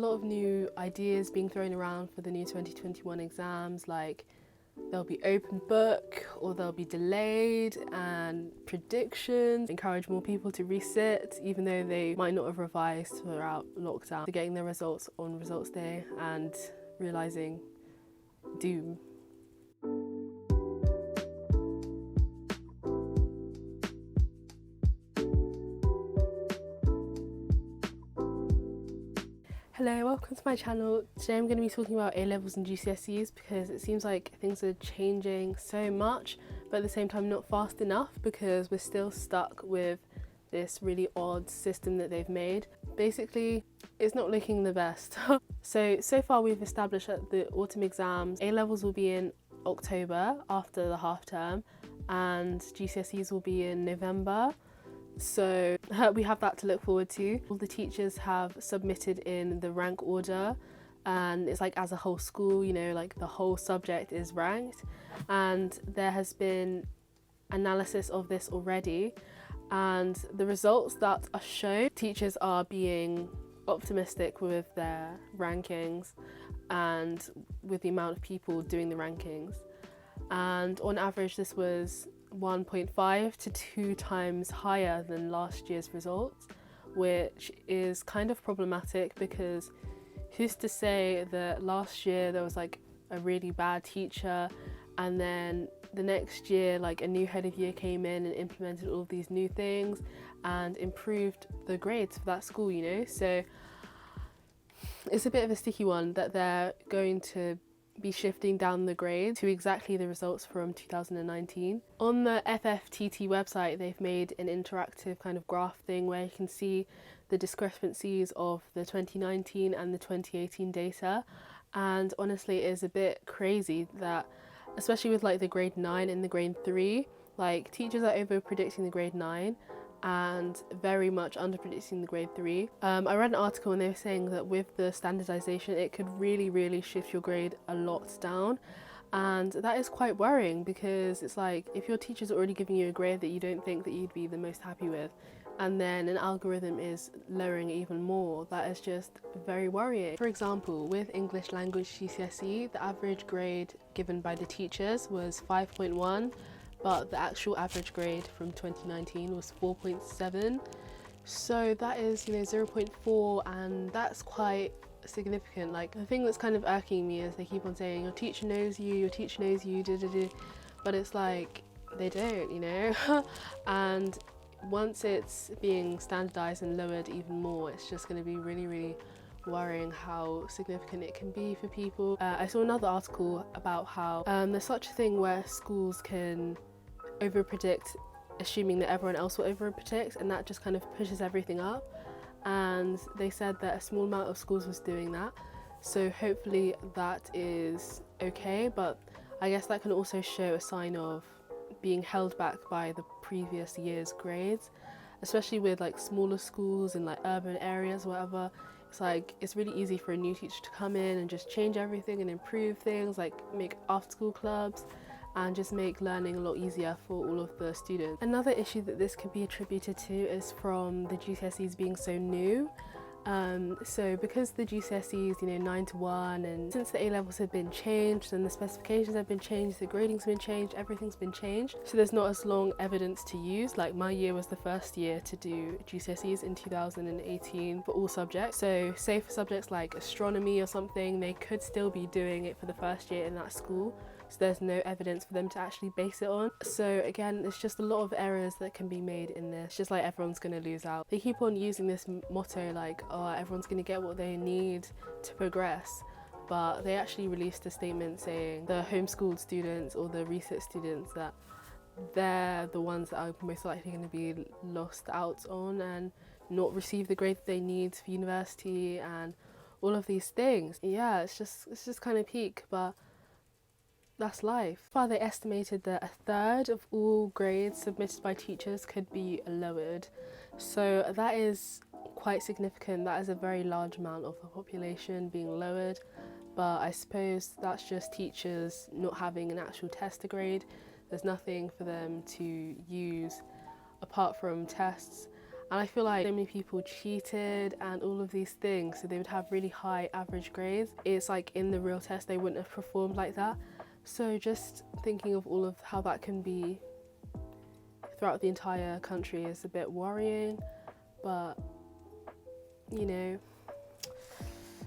lot of new ideas being thrown around for the new 2021 exams, like they'll be open book or they'll be delayed, and predictions encourage more people to resit even though they might not have revised throughout lockdown. So getting their results on results day and realising doom. Hello, welcome to my channel. Today I'm going to be talking about A-levels and GCSEs because it seems like things are changing so much, but at the same time not fast enough because we're still stuck with this really odd system that they've made. Basically, it's not looking the best. So far we've established that the autumn exams, A-levels will be in October after the half term and GCSEs will be in November. So we have that to look forward to. All the teachers have submitted in the rank order, and it's like as a whole school, you know, like the whole subject is ranked, and there has been analysis of this already, and the results that are shown, teachers are being optimistic with their rankings and with the amount of people doing the rankings, and on average this was 1.5 to 2 times higher than last year's results, which is kind of problematic because who's to say that last year there was like a really bad teacher and then the next year like a new head of year came in and implemented all of these new things and improved the grades for that school, you know? So it's a bit of a sticky one that they're going to be shifting down the grade to exactly the results from 2019. On the FFTT website, they've made an interactive kind of graph thing where you can see the discrepancies of the 2019 and the 2018 data, and honestly it is a bit crazy that, especially with like the grade 9 and the grade 3, like teachers are over predicting the grade 9 and very much under predicting the grade 3. I read an article and they were saying that with the standardization it could really shift your grade a lot down, and that is quite worrying because it's like if your teacher's already giving you a grade that you don't think that you'd be the most happy with, and then an algorithm is lowering it even more, that is just very worrying. For example, with English language GCSE, the average grade given by the teachers was 5.1, but the actual average grade from 2019 was 4.7. So that is, you know, 0.4, and that's quite significant. Like, the thing that's kind of irking me is they keep on saying your teacher knows you, but it's like they don't, you know. And once it's being standardized and lowered even more, it's just going to be really worrying how significant it can be for people. I saw another article about how there's such a thing where schools can overpredict, assuming that everyone else will overpredict, and that just kind of pushes everything up, and they said that a small amount of schools was doing that, so hopefully that is okay, but I guess that can also show a sign of being held back by the previous year's grades, especially with like smaller schools in like urban areas, whatever. It's like it's really easy for a new teacher to come in and just change everything and improve things, like make after school clubs and just make learning a lot easier for all of the students. Another issue that this could be attributed to is from the GCSEs being so new. So because the GCSEs, you know, 9 to 1, and since the A-levels have been changed and the specifications have been changed, the grading's been changed, everyth's been changed, so there's not as long evidence to use. Like my year was the first year to do GCSEs in 2018 for all subjects, so say for subjects like astronomy or something, they could still be doing it for the first year in that school, so there's no evidence for them to actually base it on. So again, there's just a lot of errors that can be made in this. It's just like everyone's going to lose out. They keep on using this motto like, oh, everyone's going to get what they need to progress, but they actually released a statement saying the homeschooled students or the research students, that they're the ones that are most likely going to be lost out on and not receive the grade that they need for university and all of these things. Yeah, it's just kind of peak, but that's life. So far, they estimated that 1/3 of all grades submitted by teachers could be lowered. So that is quite significant. That is a very large amount of the population being lowered. But I suppose that's just teachers not having an actual test to grade. There's nothing for them to use apart from tests. And I feel like so many people cheated and all of these things, so they would have really high average grades. It's like in the real test they wouldn't have performed like that. So just thinking of all of how that can be throughout the entire country is a bit worrying. But you know,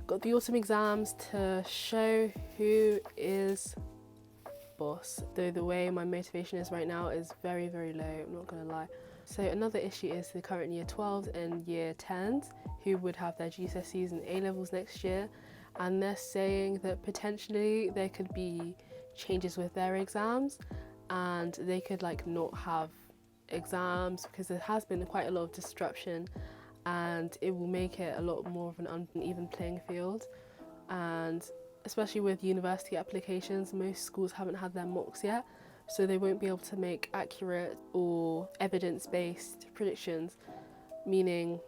got the autumn exams to show who is boss, though the way my motivation is right now is very, very low, I'm not gonna lie. So another issue is the current year 12s and year 10s who would have their GCSEs and A-levels next year, and they're saying that potentially there could be changes with their exams and they could like not have exams because there has been quite a lot of disruption, and it will make it a lot more of an uneven playing field. And especially with university applications, most schools haven't had their mocks yet, so they won't be able to make accurate or evidence-based predictions, meaning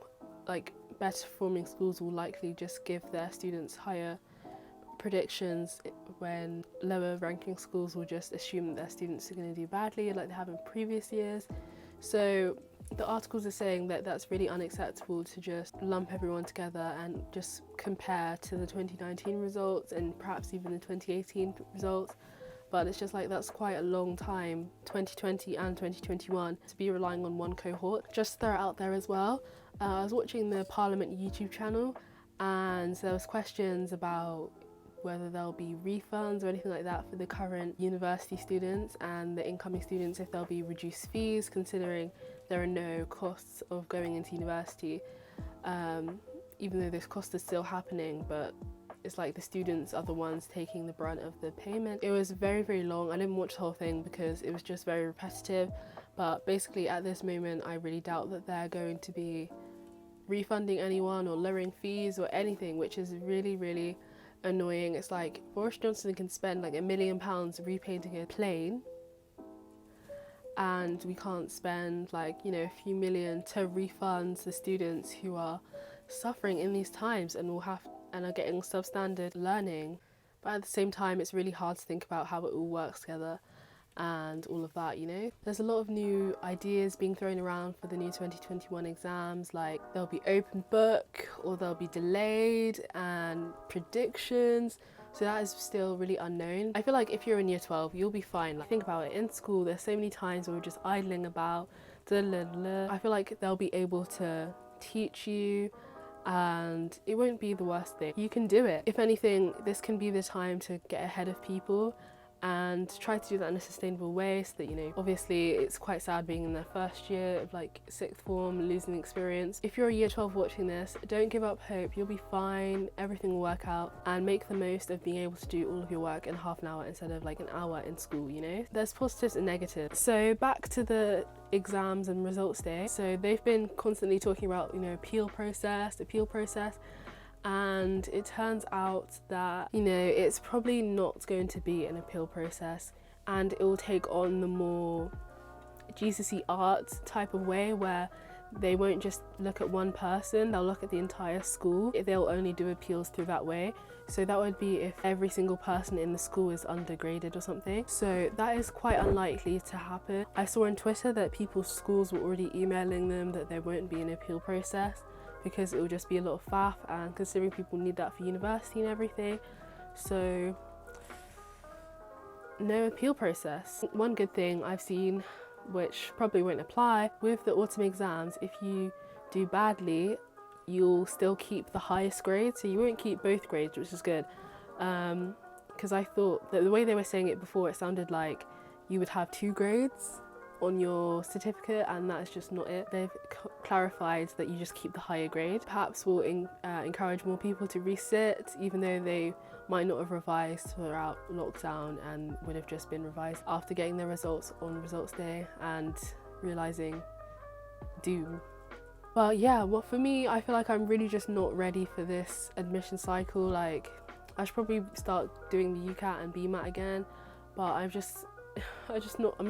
like better performing schools will likely just give their students higher predictions, when lower ranking schools will just assume that their students are going to do badly like they have in previous years. So the articles are saying that that's really unacceptable to just lump everyone together and just compare to the 2019 results and perhaps even the 2018 results. But it's just like that's quite a long time, 2020 and 2021, to be relying on one cohort. Just throw it out there as well. I was watching the Parliament YouTube channel and there was questions about whether there'll be refunds or anything like that for the current university students and the incoming students, if there'll be reduced fees considering there are no costs of going into university, even though this cost is still happening, but it's like the students are the ones taking the brunt of the payment. It was very, very long. I didn't watch the whole thing because it was just very repetitive, but basically at this moment I really doubt that they're going to be refunding anyone or lowering fees or anything, which is really, really annoying. It's like Boris Johnson can spend like £1 million repainting a plane, and we can't spend like, you know, a few million to refund the students who are suffering in these times and are getting substandard learning. But at the same time, it's really hard to think about how it all works together and all of that, you know. There's a lot of new ideas being thrown around for the new 2021 exams, like they'll be open book or they'll be delayed, and predictions. So that is still really unknown. I feel like if you're in year 12, you'll be fine. Like, think about it, in school there's so many times where we're just idling about, I feel like they'll be able to teach you and it won't be the worst thing. You can do it. If anything, this can be the time to get ahead of people and try to do that in a sustainable way, so that, you know, obviously it's quite sad being in their first year of like sixth form, losing experience. If you're a year 12 watching this, don't give up hope. You'll be fine, everything will work out, and make the most of being able to do all of your work in half an hour instead of like an hour in school, you know. There's positives and negatives. So back to the exams and results day. So they've been constantly talking about, you know, appeal process, and it turns out that, you know, it's probably not going to be an appeal process, and it will take on the more Gcse art type of way where they won't just look at one person, they'll look at the entire school. They'll only do appeals through that way. So that would be if every single person in the school is undergraded or something. So that is quite unlikely to happen. I saw on Twitter that people's schools were already emailing them that there won't be an appeal process, because it will just be a lot of faff, and considering people need that for university and everything. So no appeal process. One good thing I've seen, which probably won't apply, with the autumn exams, if you do badly, you'll still keep the highest grade, so you won't keep both grades, which is good. Because I thought that the way they were saying it before, it sounded like you would have 2 grades on your certificate, and that's just not it. They've clarified that you just keep the higher grade. Perhaps will encourage more people to resit, even though they might not have revised throughout lockdown and would have just been revised after getting their results on results day and realising doom. But yeah, well, for me, I feel like I'm really just not ready for this admission cycle. Like, I should probably start doing the UCAT and BMAT again, but I'm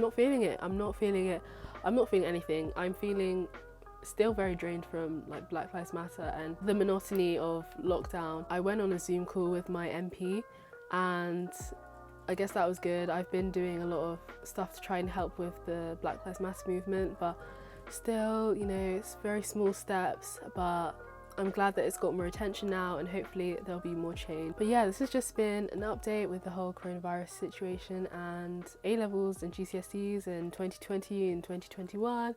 not feeling it. I'm not feeling anything. I'm feeling still very drained from like Black Lives Matter and the monotony of lockdown. I went on a Zoom call with my MP, and I guess that was good. I've been doing a lot of stuff to try and help with the Black Lives Matter movement, but Still, you know, it's very small steps, but I'm glad that it's got more attention now, and hopefully there'll be more change. But yeah, this has just been an update with the whole coronavirus situation and A-levels and GCSEs in 2020 and 2021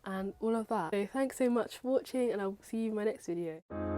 and all of that. So thanks so much for watching, and I'll see you in my next video.